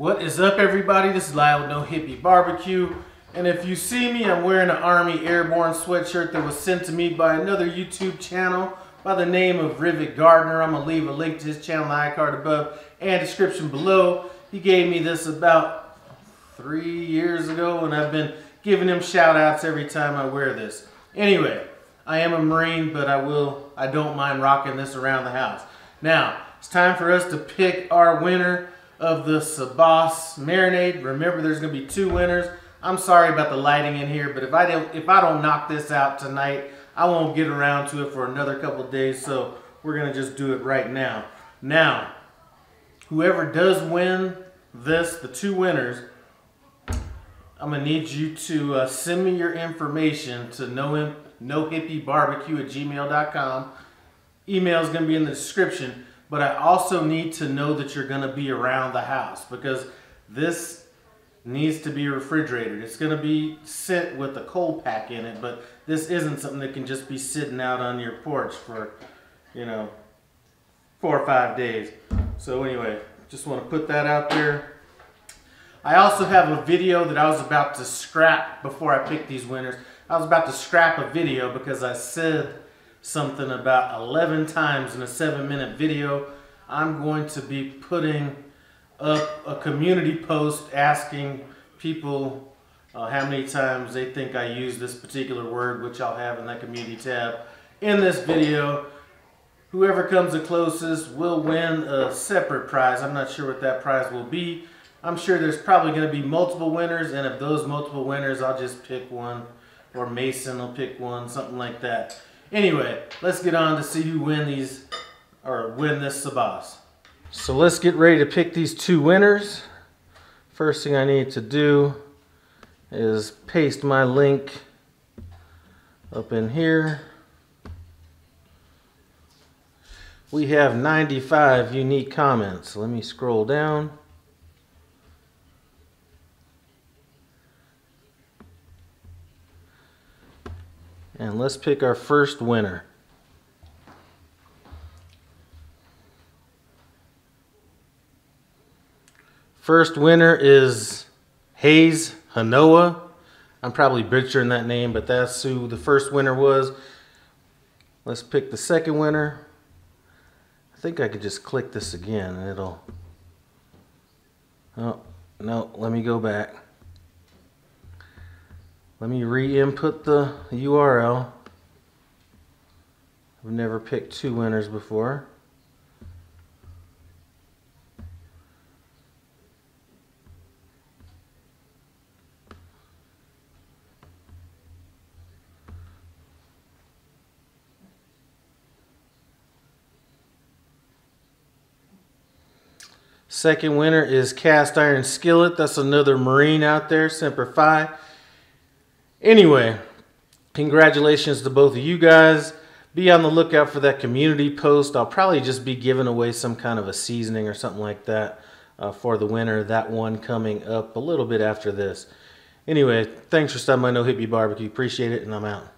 What is up, everybody? This is Lyle with No Hippie Barbecue, and if you see me, I'm wearing an Army Airborne sweatshirt that was sent to me by another YouTube channel by the name of Rivet Gardner. I'm gonna leave a link to his channel in the iCard above and description below. He gave me this about 3 years ago, and I've been giving him shout outs every time I wear this. Anyway, I am a Marine, but I don't mind rocking this around the house. Now, it's time for us to pick our winner of the Sabauce Marinade. Remember, there's going to be 2 winners. I'm sorry about the lighting in here, but if I don't knock this out tonight, I won't get around to it for another couple of days, so we're going to just do it right now. Now, whoever does win this, the 2 winners, I'm going to need you to send me your information to nohippiebarbecue@gmail.com. Email is going to be in the description. But I also need to know that you're going to be around the house, because this needs to be refrigerated. It's going to be sent with a cold pack in it, but this isn't something that can just be sitting out on your porch for, 4 or 5 days. So anyway, just want to put that out there. I also have a video that I was about to scrap before I picked these winners. I was about to scrap a video because I said something about 11 times in a 7-minute video. I'm going to be putting up a community post asking people how many times they think I use this particular word, which I'll have in that community tab in this video. Whoever comes the closest will win a separate prize. I'm not sure what that prize will be. I'm sure there's probably going to be multiple winners, and of those multiple winners, I'll just pick one, or Mason will pick one, something like that. Anyway, let's get on to see who win this Sabauce. So let's get ready to pick these 2 winners. First thing I need to do is paste my link up in here. We have 95 unique comments. Let me scroll down. And let's pick our first winner. First winner is Hayes Hanoa. I'm probably butchering that name, but that's who the first winner was. Let's pick the second winner. I think I could just click this again and it'll... Oh, no, let me go back. Let me re-input the URL. I've never picked 2 winners before. Second winner is Cast Iron Skillet. That's another Marine out there, Semper Fi. Anyway, congratulations to both of you guys. Be on the lookout for that community post. I'll probably just be giving away some kind of a seasoning or something like that for the winner. That one coming up a little bit after this. Anyway, thanks for stopping by No Hippie Barbecue. Appreciate it, and I'm out.